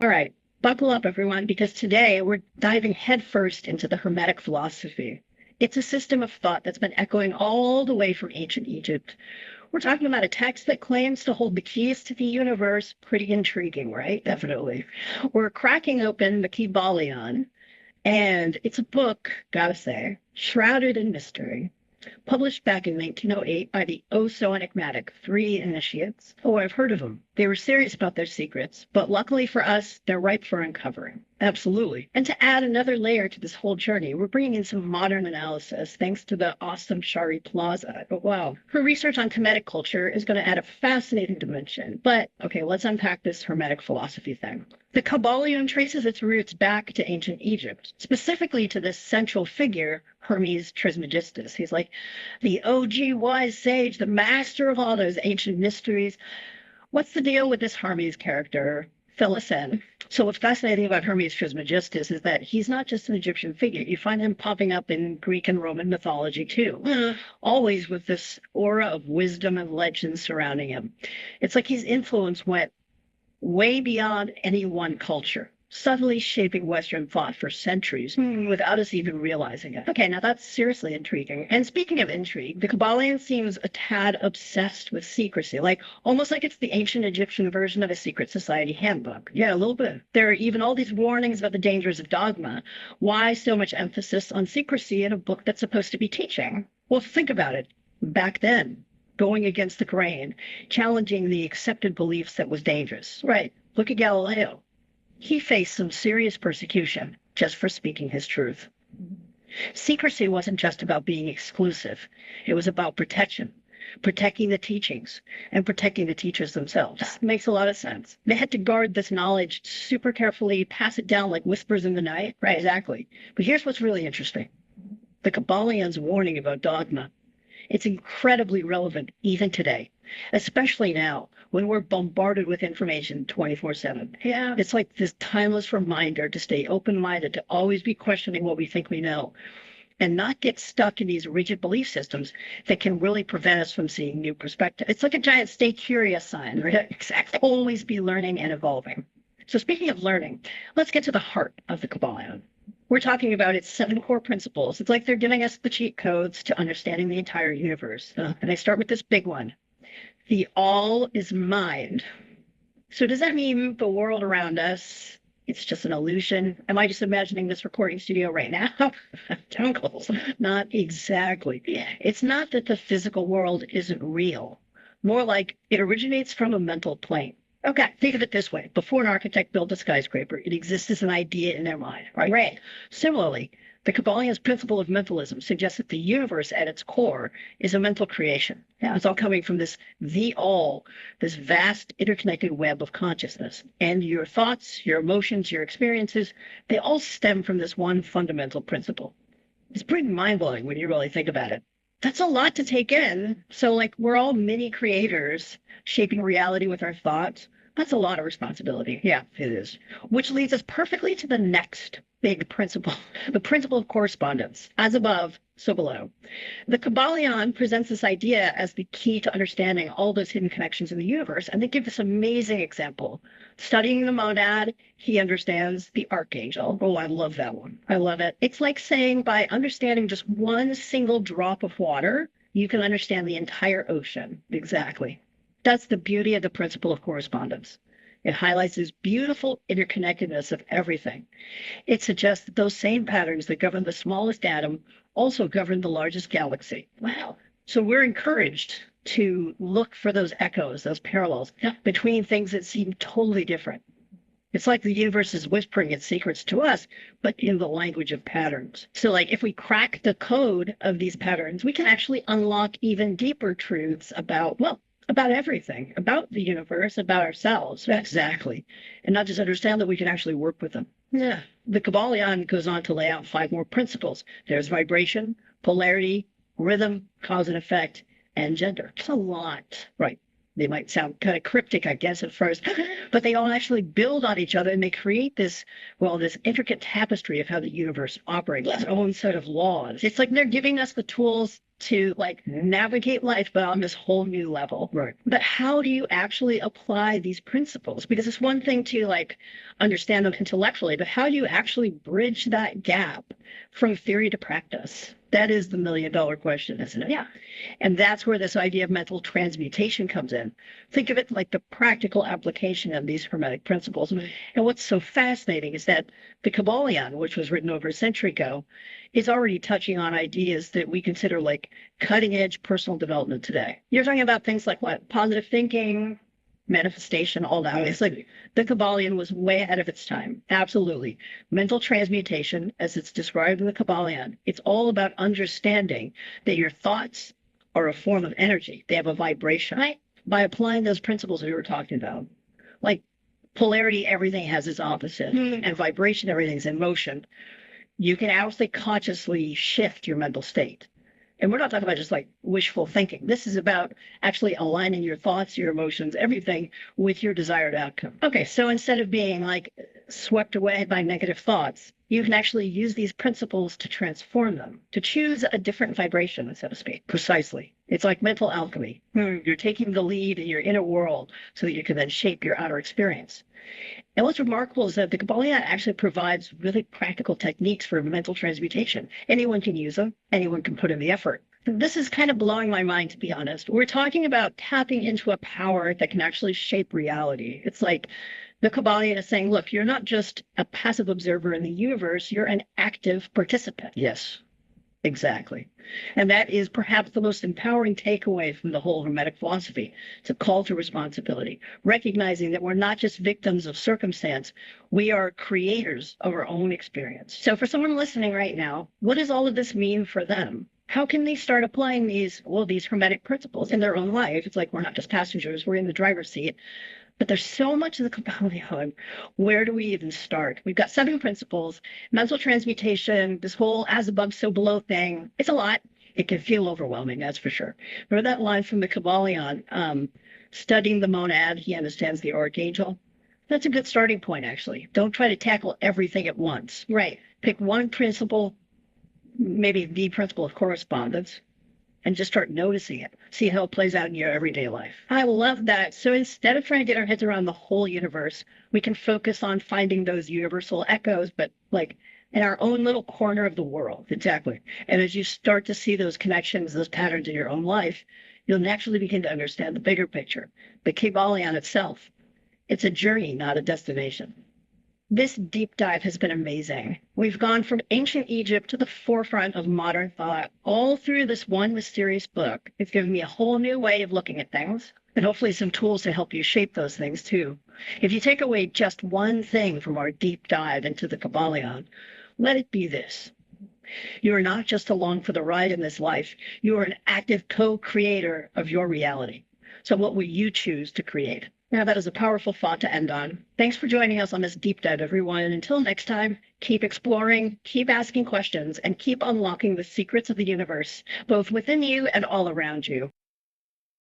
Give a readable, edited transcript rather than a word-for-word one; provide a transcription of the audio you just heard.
All right, buckle up, everyone, because today we're diving headfirst into the Hermetic philosophy. It's a system of thought that's been echoing all the way from ancient Egypt. We're talking about a text that claims to hold the keys to the universe. Pretty intriguing, right? Definitely. We're cracking open the KYBALION, and it's a book, gotta say, shrouded in mystery, published back in 1908 by the oh so enigmatic Three Initiates. Oh, I've heard of them. They were serious about their secrets, but luckily for us, they're ripe for uncovering. Absolutely. And to add another layer to this whole journey, we're bringing in some modern analysis thanks to the awesome Sharri Plaza. Oh, wow. Her research on kemetic culture is going to add a fascinating dimension. But, okay, let's unpack this Hermetic philosophy thing. The KYBALION traces its roots back to ancient Egypt, specifically to this central figure, Hermes Trismegistus. He's like the OG wise sage, the master of all those ancient mysteries. What's the deal with this Hermes character? Fill us in. So what's fascinating about Hermes Trismegistus is that he's not just an Egyptian figure. You find him popping up in Greek and Roman mythology too, always with this aura of wisdom and legend surrounding him. It's like his influence went way beyond any one culture, subtly shaping Western thought for centuries without us even realizing it. Okay, now that's seriously intriguing. And speaking of intrigue, the Kabbalion seems a tad obsessed with secrecy, like almost like it's the ancient Egyptian version of a secret society handbook. Yeah, a little bit. There are even all these warnings about the dangers of dogma. Why so much emphasis on secrecy in a book that's supposed to be teaching? Well, think about it. Back then, going against the grain, challenging the accepted beliefs that was dangerous. Right. Look at Galileo. He faced some serious persecution just for speaking his truth. Secrecy wasn't just about being exclusive. It was about protection, protecting the teachings and protecting the teachers themselves. That makes a lot of sense. They had to guard this knowledge super carefully, pass it down like whispers in the night. Right, exactly. But here's what's really interesting. The Kabbalion's warning about dogma. It's incredibly relevant even today, especially now when we're bombarded with information 24/7. Yeah. It's like this timeless reminder to stay open-minded, to always be questioning what we think we know, and not get stuck in these rigid belief systems that can really prevent us from seeing new perspectives. It's like a giant stay curious sign, right? Exactly. Always be learning and evolving. So speaking of learning, let's get to the heart of the Kabbalion. We're talking about its 7 core principles. It's like they're giving us the cheat codes to understanding the entire universe. And I start with this big one. The all is mind. So does that mean the world around us, it's just an illusion? Am I just imagining this recording studio right now? Tungles. Not exactly. It's not that the physical world isn't real. More like it originates from a mental plane. Okay, think of it this way. Before an architect built a skyscraper, it exists as an idea in their mind, right? Right. Similarly, the Kabbalion's principle of mentalism suggests that the universe at its core is a mental creation. Yeah. It's all coming from the all, this vast interconnected web of consciousness. And your thoughts, your emotions, your experiences, they all stem from this one fundamental principle. It's pretty mind-blowing when you really think about it. That's a lot to take in. So, like, we're all mini creators shaping reality with our thoughts. That's a lot of responsibility. Yeah, it is. Which leads us perfectly to the next big principle, the principle of correspondence. As above, so below. The Kabbalion presents this idea as the key to understanding all those hidden connections in the universe, and they give this amazing example. Studying the monad, he understands the archangel. Oh, I love that one. I love it. It's like saying by understanding just one single drop of water, you can understand the entire ocean. Exactly. That's the beauty of the principle of correspondence. It highlights this beautiful interconnectedness of everything. It suggests that those same patterns that govern the smallest atom also govern the largest galaxy. Wow. So we're encouraged to look for those echoes, those parallels between things that seem totally different. It's like the universe is whispering its secrets to us, but in the language of patterns. So like if we crack the code of these patterns, we can actually unlock even deeper truths about, well, about everything, about the universe, about ourselves. Exactly. And not just understand that we can actually work with them. Yeah. The Kabbalion goes on to lay out 5 more principles. There's vibration, polarity, rhythm, cause and effect, and gender. It's a lot. Right. They might sound kind of cryptic, I guess, at first, but they all actually build on each other and they create this, well, this intricate tapestry of how the universe operates, its own set of laws. It's like they're giving us the tools to like navigate life, but on this whole new level. Right. But how do you actually apply these principles? Because it's one thing to like understand them intellectually, but how do you actually bridge that gap from theory to practice? That is the million-dollar question, isn't it? Yeah. And that's where this idea of mental transmutation comes in. Think of it like the practical application of these Hermetic principles. And what's so fascinating is that the KYBALION, which was written over a century ago, is already touching on ideas that we consider like cutting-edge personal development today. You're talking about things like what? Positive thinking, manifestation, all that. It's like the KYBALION was way ahead of its time. Absolutely. Mental transmutation, as it's described in the KYBALION, it's all about understanding that your thoughts are a form of energy. They have a vibration. Right? By applying those principles we were talking about, like polarity, everything has its opposite, and vibration, everything's in motion. You can actually consciously shift your mental state. And we're not talking about just like wishful thinking. This is about actually aligning your thoughts, your emotions, everything with your desired outcome. Okay, so instead of being like swept away by negative thoughts, you can actually use these principles to transform them, to choose a different vibration, so to speak. Precisely. It's like mental alchemy. You're taking the lead in your inner world so that you can then shape your outer experience. And what's remarkable is that the KYBALION actually provides really practical techniques for mental transmutation. Anyone can use them. Anyone can put in the effort. This is kind of blowing my mind, to be honest. We're talking about tapping into a power that can actually shape reality. It's like the KYBALION is saying, look, you're not just a passive observer in the universe, you're an active participant. Yes. Exactly. And that is perhaps the most empowering takeaway from the whole Hermetic philosophy. It's a call to responsibility, recognizing that we're not just victims of circumstance, we are creators of our own experience. So for someone listening right now, what does all of this mean for them? How can they start applying these Hermetic principles in their own life? It's like we're not just passengers, we're in the driver's seat. But there's so much of the KYBALION. Where do we even start? We've got 7 principles, mental transmutation, this whole as above, so below thing. It's a lot. It can feel overwhelming, that's for sure. Remember that line from the KYBALION, studying the monad, he understands the archangel. That's a good starting point, actually. Don't try to tackle everything at once. Right. Pick one principle, maybe the principle of correspondence, and just start noticing it. See how it plays out in your everyday life. I love that. So instead of trying to get our heads around the whole universe, we can focus on finding those universal echoes, but like in our own little corner of the world. Exactly. And as you start to see those connections, those patterns in your own life, you'll naturally begin to understand the bigger picture, the KYBALION itself. It's a journey, not a destination. This deep dive has been amazing. We've gone from ancient Egypt to the forefront of modern thought, all through this one mysterious book. It's given me a whole new way of looking at things, and hopefully some tools to help you shape those things too. If you take away just one thing from our deep dive into the KYBALION, let it be this. You are not just along for the ride in this life. You are an active co-creator of your reality. So what will you choose to create? Now, that is a powerful thought to end on. Thanks for joining us on this deep dive, everyone. And until next time, keep exploring, keep asking questions, and keep unlocking the secrets of the universe, both within you and all around you.